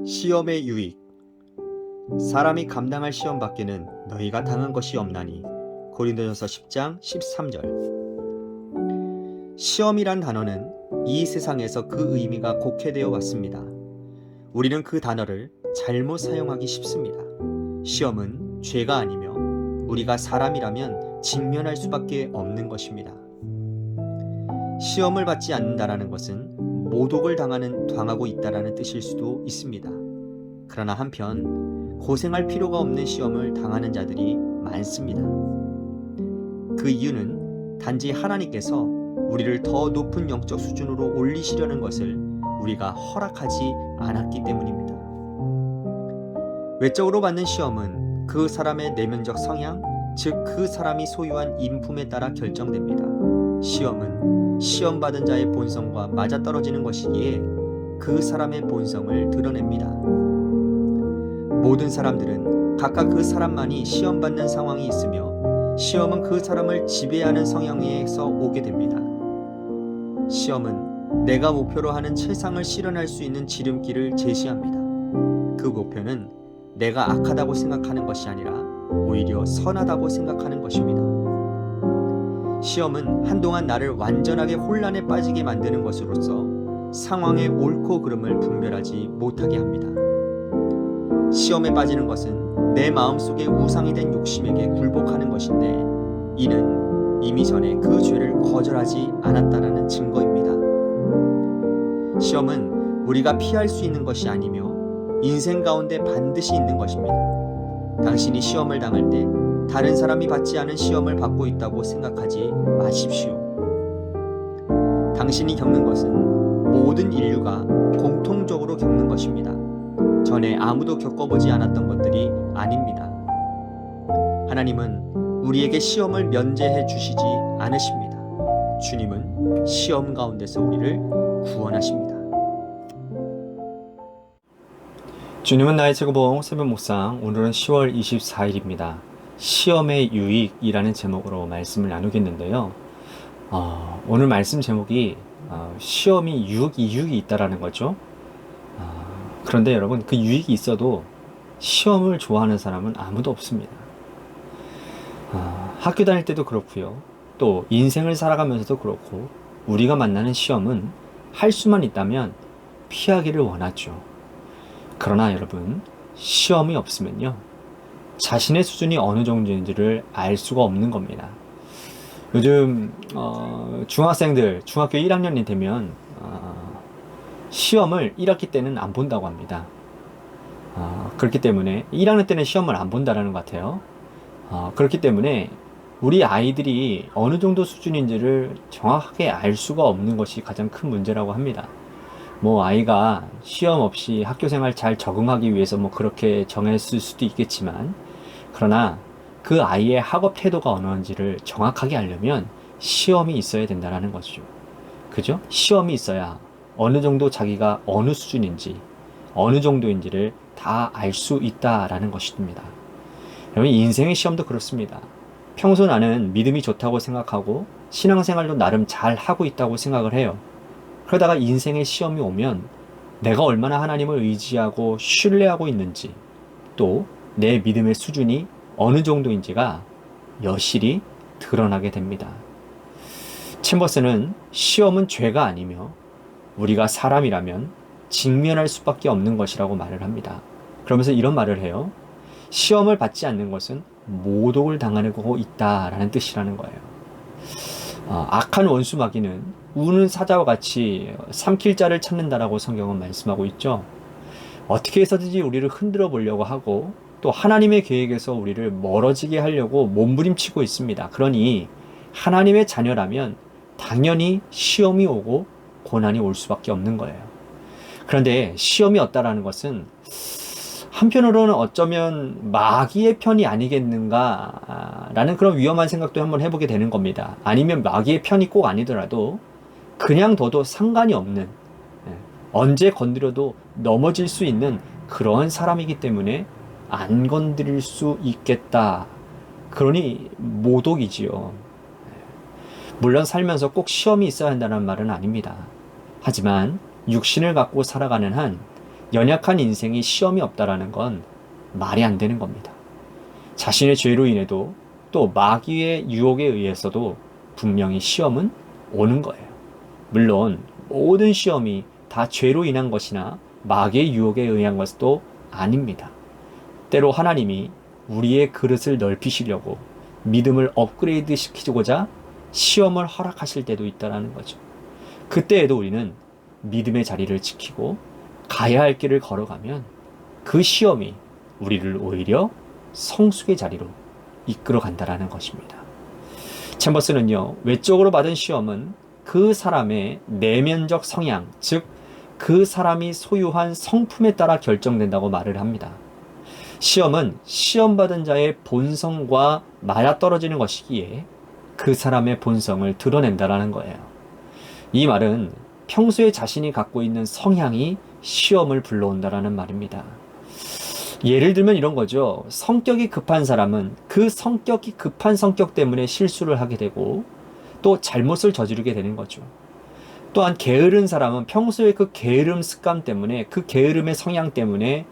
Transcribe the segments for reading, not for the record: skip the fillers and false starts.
시험의 유익. 사람이 감당할 시험 밖에는 너희가 당한 것이 없나니. 고린도전서 10장 13절. 시험이란 단어는 이 세상에서 그 의미가 곡해되어 왔습니다. 우리는 그 단어를 잘못 사용하기 쉽습니다. 시험은 죄가 아니며 우리가 사람이라면 직면할 수밖에 없는 것입니다. 시험을 받지 않는다라는 것은 모독을 당하고 있다라는 뜻일 수도 있습니다. 그러나 한편 고생할 필요가 없는 시험을 당하는 자들이 많습니다. 그 이유는 단지 하나님께서 우리를 더 높은 영적 수준으로 올리시려는 것을 우리가 허락하지 않았기 때문입니다. 외적으로 받는 시험은 그 사람의 내면적 성향, 즉 그 사람이 소유한 인품에 따라 결정됩니다. 시험은 시험받은 자의 본성과 맞아떨어지는 것이기에 그 사람의 본성을 드러냅니다. 모든 사람들은 각각 그 사람만이 시험받는 상황이 있으며 시험은 그 사람을 지배하는 성향에서 오게 됩니다. 시험은 내가 목표로 하는 최상을 실현할 수 있는 지름길을 제시합니다. 그 목표는 내가 악하다고 생각하는 것이 아니라 오히려 선하다고 생각하는 것입니다. 시험은 한동안 나를 완전하게 혼란에 빠지게 만드는 것으로서 상황의 옳고 그름을 분별하지 못하게 합니다. 시험에 빠지는 것은 내 마음속에 우상이 된 욕심에게 굴복하는 것인데 이는 이미 전에 그 죄를 거절하지 않았다는 증거입니다. 시험은 우리가 피할 수 있는 것이 아니며 인생 가운데 반드시 있는 것입니다. 당신이 시험을 당할 때 다른 사람이 받지 않은 시험을 받고 있다고 생각하지 마십시오. 당신이 겪는 것은 모든 인류가 공통적으로 겪는 것입니다. 전에 아무도 겪어보지 않았던 것들이 아닙니다. 하나님은 우리에게 시험을 면제해 주시지 않으십니다. 주님은 시험 가운데서 우리를 구원하십니다. 주님은 나의 최고봉 새벽 묵상, 오늘은 10월 24일입니다. 시험의 유익이라는 제목으로 말씀을 나누겠는데요. 오늘 말씀 제목이 시험이 유익이 있다라는 거죠. 그런데 여러분, 그 유익이 있어도 시험을 좋아하는 사람은 아무도 없습니다. 학교 다닐 때도 그렇고요. 또 인생을 살아가면서도 그렇고 우리가 만나는 시험은 할 수만 있다면 피하기를 원하죠. 그러나 여러분, 시험이 없으면요, 자신의 수준이 어느 정도인지를 알 수가 없는 겁니다. 요즘 중학생들, 중학교 1학년이 되면 시험을 1학기 때는 안 본다고 합니다. 그렇기 때문에 1학년 때는 시험을 안 본다라는 것 같아요. 그렇기 때문에 우리 아이들이 어느 정도 수준인지를 정확하게 알 수가 없는 것이 가장 큰 문제라고 합니다. 아이가 시험 없이 학교 생활 잘 적응하기 위해서 그렇게 정했을 수도 있겠지만, 그러나 그 아이의 학업 태도가 어느지를 정확하게 알려면 시험이 있어야 된다는 거죠. 그죠? 시험이 있어야 어느 정도 자기가 어느 수준인지, 어느 정도인지를 다 알 수 있다라는 것입니다. 여러분, 인생의 시험도 그렇습니다. 평소 나는 믿음이 좋다고 생각하고 신앙생활도 나름 잘 하고 있다고 생각을 해요. 그러다가 인생의 시험이 오면 내가 얼마나 하나님을 의지하고 신뢰하고 있는지, 또 내 믿음의 수준이 어느 정도인지가 여실히 드러나게 됩니다. 챔버스는 시험은 죄가 아니며 우리가 사람이라면 직면할 수밖에 없는 것이라고 말을 합니다. 그러면서 이런 말을 해요. 시험을 받지 않는 것은 모독을 당하고 있다라는 뜻이라는 거예요. 악한 원수 마귀는 우는 사자와 같이 삼킬 자를 찾는다라고 성경은 말씀하고 있죠. 어떻게 해서든지 우리를 흔들어 보려고 하고 또 하나님의 계획에서 우리를 멀어지게 하려고 몸부림치고 있습니다. 그러니 하나님의 자녀라면 당연히 시험이 오고 고난이 올 수밖에 없는 거예요. 그런데 시험이 없다라는 것은 한편으로는 어쩌면 마귀의 편이 아니겠는가라는 그런 위험한 생각도 한번 해보게 되는 겁니다. 아니면 마귀의 편이 꼭 아니더라도 그냥 둬도 상관이 없는, 언제 건드려도 넘어질 수 있는 그런 사람이기 때문에 안 건드릴 수 있겠다. 그러니 모독이지요. 물론 살면서 꼭 시험이 있어야 한다는 말은 아닙니다. 하지만 육신을 갖고 살아가는 한 연약한 인생이 시험이 없다라는 건 말이 안 되는 겁니다. 자신의 죄로 인해도 또 마귀의 유혹에 의해서도 분명히 시험은 오는 거예요. 물론 모든 시험이 다 죄로 인한 것이나 마귀의 유혹에 의한 것도 아닙니다. 때로 하나님이 우리의 그릇을 넓히시려고 믿음을 업그레이드 시키고자 시험을 허락하실 때도 있다는 거죠. 그때에도 우리는 믿음의 자리를 지키고 가야 할 길을 걸어가면 그 시험이 우리를 오히려 성숙의 자리로 이끌어 간다라는 것입니다. 챔버스는요, 외적으로 받은 시험은 그 사람의 내면적 성향, 즉 그 사람이 소유한 성품에 따라 결정된다고 말을 합니다. 시험은 시험받은 자의 본성과 맞아떨어지는 것이기에 그 사람의 본성을 드러낸다라는 거예요. 이 말은 평소에 자신이 갖고 있는 성향이 시험을 불러온다라는 말입니다. 예를 들면 이런 거죠. 성격이 급한 사람은 그 성격이 급한 성격 때문에 실수를 하게 되고 또 잘못을 저지르게 되는 거죠. 또한 게으른 사람은 평소에 그 게으름 습관 때문에 그 게으름의 성향 때문에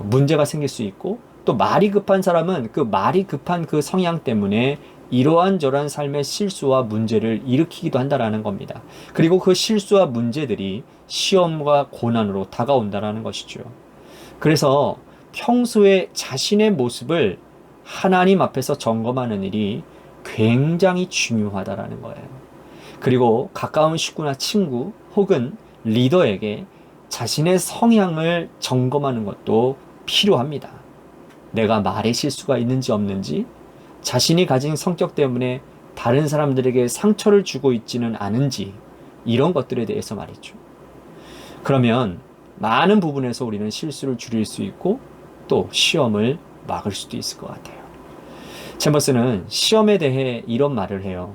문제가 생길 수 있고 또 말이 급한 사람은 그 말이 급한 그 성향 때문에 이러한 저러한 삶의 실수와 문제를 일으키기도 한다라는 겁니다. 그리고 그 실수와 문제들이 시험과 고난으로 다가온다라는 것이죠. 그래서 평소에 자신의 모습을 하나님 앞에서 점검하는 일이 굉장히 중요하다라는 거예요. 그리고 가까운 식구나 친구 혹은 리더에게 자신의 성향을 점검하는 것도 필요합니다. 내가 말에 실수가 있는지 없는지, 자신이 가진 성격 때문에 다른 사람들에게 상처를 주고 있지는 않은지, 이런 것들에 대해서 말이죠. 그러면 많은 부분에서 우리는 실수를 줄일 수 있고 또 시험을 막을 수도 있을 것 같아요. 챔버스는 시험에 대해 이런 말을 해요.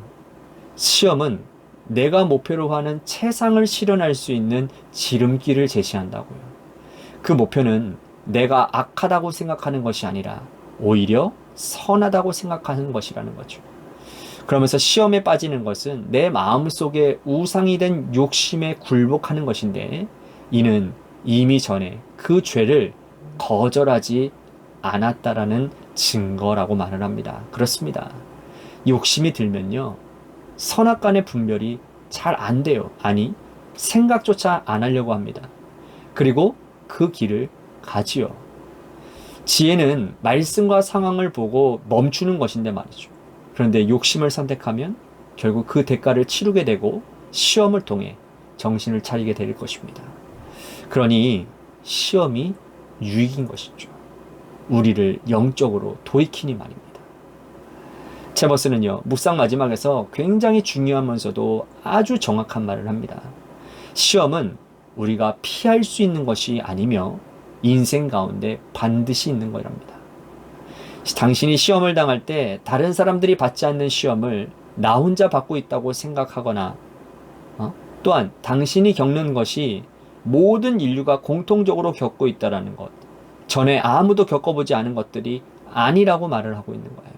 시험은 내가 목표로 하는 최상을 실현할 수 있는 지름길을 제시한다고요. 그 목표는 내가 악하다고 생각하는 것이 아니라 오히려 선하다고 생각하는 것이라는 거죠. 그러면서 시험에 빠지는 것은 내 마음속에 우상이 된 욕심에 굴복하는 것인데 이는 이미 전에 그 죄를 거절하지 않았다라는 증거라고 말을 합니다. 그렇습니다. 욕심이 들면요, 선악간의 분별이 잘 안 돼요. 아니, 생각조차 안 하려고 합니다. 그리고 그 길을 가지요. 지혜는 말씀과 상황을 보고 멈추는 것인데 말이죠. 그런데 욕심을 선택하면 결국 그 대가를 치르게 되고 시험을 통해 정신을 차리게 될 것입니다. 그러니 시험이 유익인 것이죠. 우리를 영적으로 돌이키니 말입니다. 챔버스는요, 묵상 마지막에서 굉장히 중요하면서도 아주 정확한 말을 합니다. 시험은 우리가 피할 수 있는 것이 아니며 인생 가운데 반드시 있는 거랍니다. 당신이 시험을 당할 때 다른 사람들이 받지 않는 시험을 나 혼자 받고 있다고 생각하거나 또한 당신이 겪는 것이 모든 인류가 공통적으로 겪고 있다는 것, 전에 아무도 겪어보지 않은 것들이 아니라고 말을 하고 있는 거예요.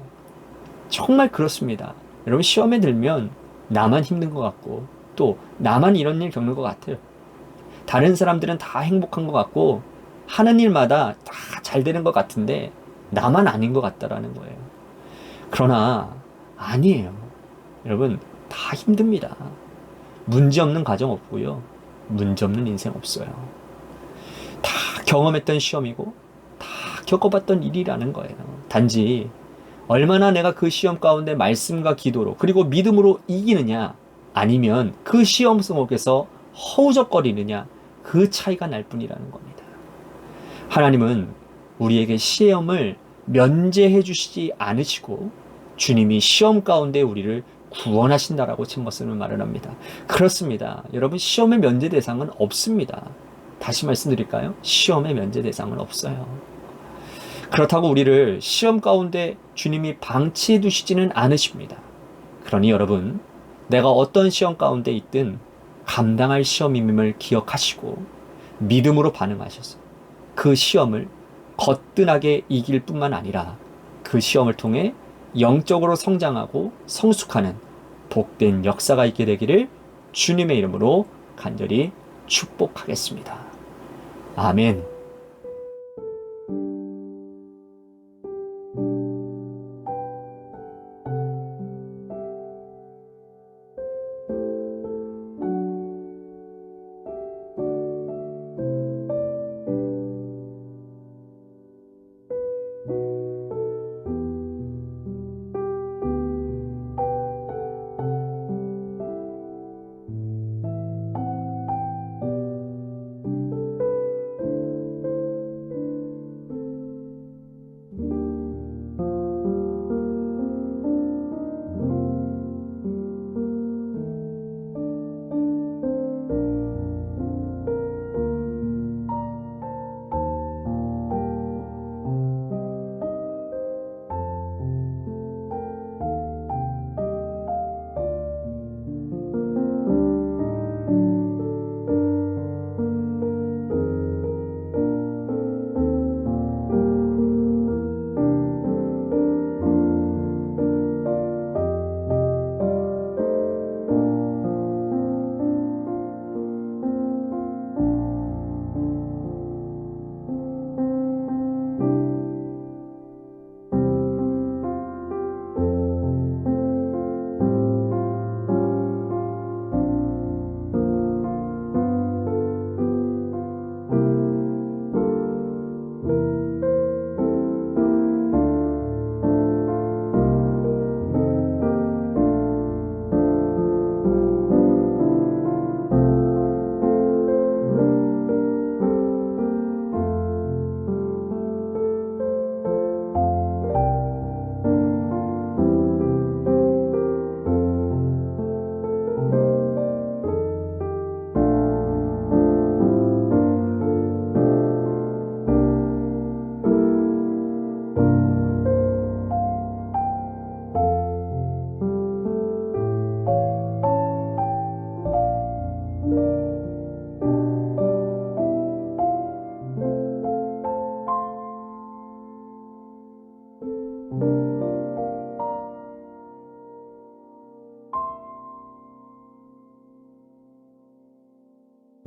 정말 그렇습니다. 여러분, 시험에 들면 나만 힘든 것 같고 또 나만 이런 일 겪는 것 같아요. 다른 사람들은 다 행복한 것 같고 하는 일마다 다 잘 되는 것 같은데 나만 아닌 것 같다라는 거예요. 그러나 아니에요. 여러분, 다 힘듭니다. 문제 없는 가정 없고요. 문제 없는 인생 없어요. 다 경험했던 시험이고 다 겪어봤던 일이라는 거예요. 단지 얼마나 내가 그 시험 가운데 말씀과 기도로 그리고 믿음으로 이기느냐, 아니면 그 시험 속에서 허우적거리느냐, 그 차이가 날 뿐이라는 겁니다. 하나님은 우리에게 시험을 면제해 주시지 않으시고 주님이 시험 가운데 우리를 구원하신다라고 챔버스는 말을 합니다. 그렇습니다. 여러분, 시험의 면제 대상은 없습니다. 다시 말씀드릴까요? 시험의 면제 대상은 없어요. 그렇다고 우리를 시험 가운데 주님이 방치해 두시지는 않으십니다. 그러니 여러분, 내가 어떤 시험 가운데 있든 감당할 시험임을 기억하시고 믿음으로 반응하셔서 그 시험을 거뜬하게 이길 뿐만 아니라 그 시험을 통해 영적으로 성장하고 성숙하는 복된 역사가 있게 되기를 주님의 이름으로 간절히 축복하겠습니다. 아멘.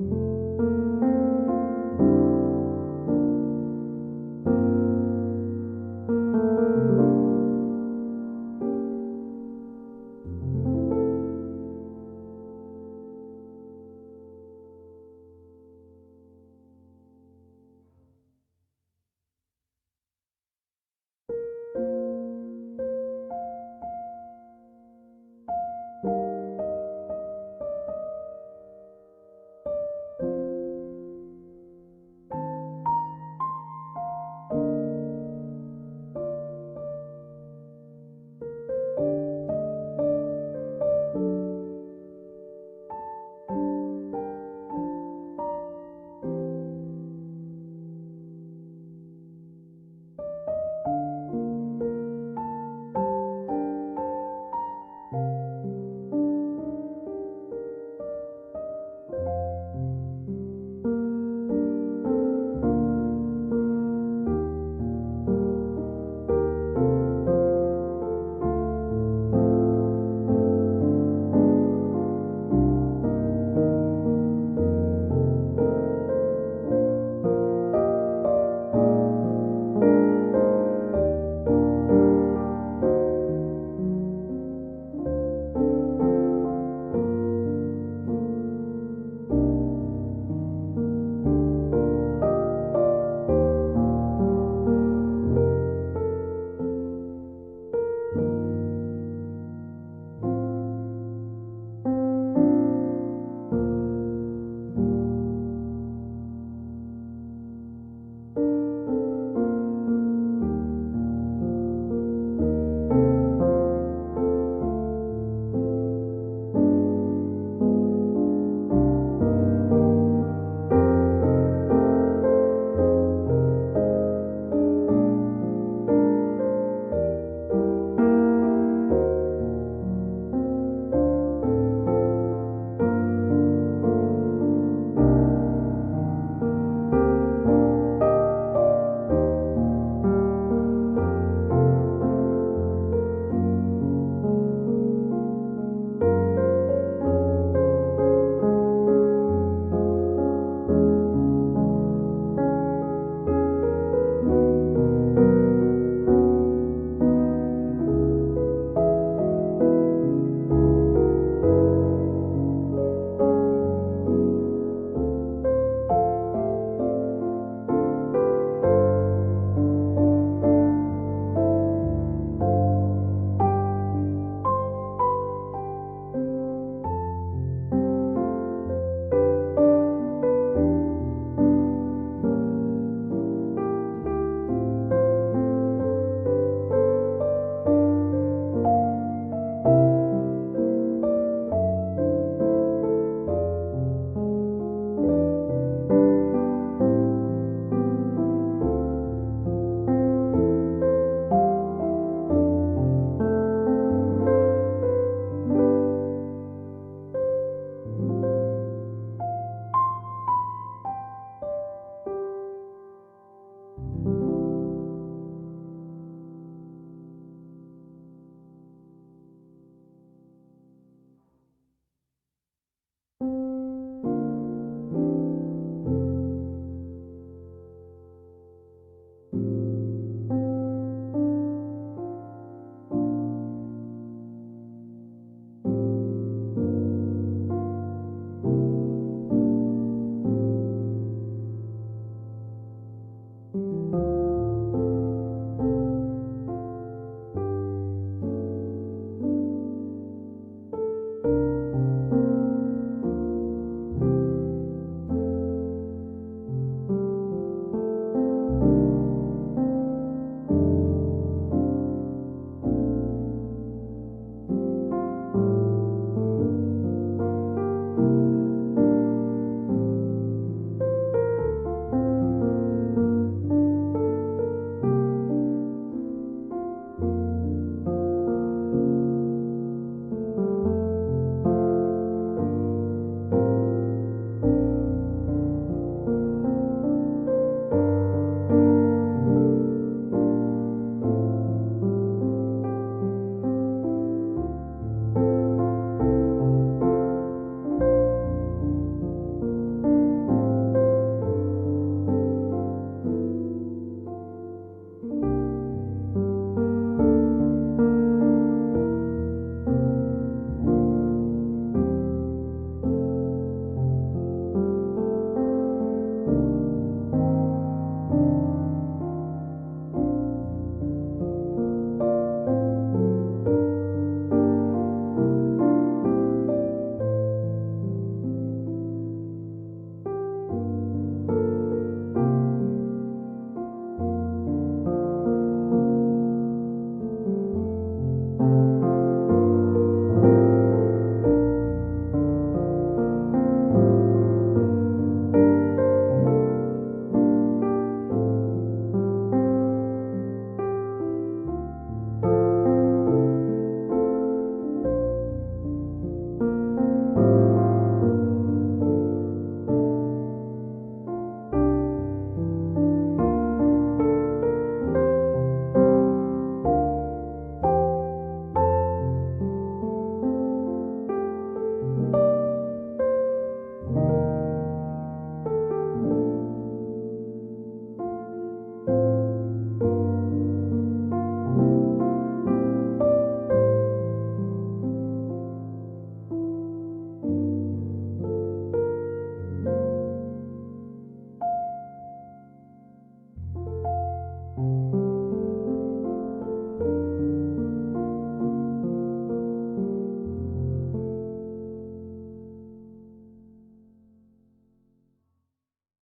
thank you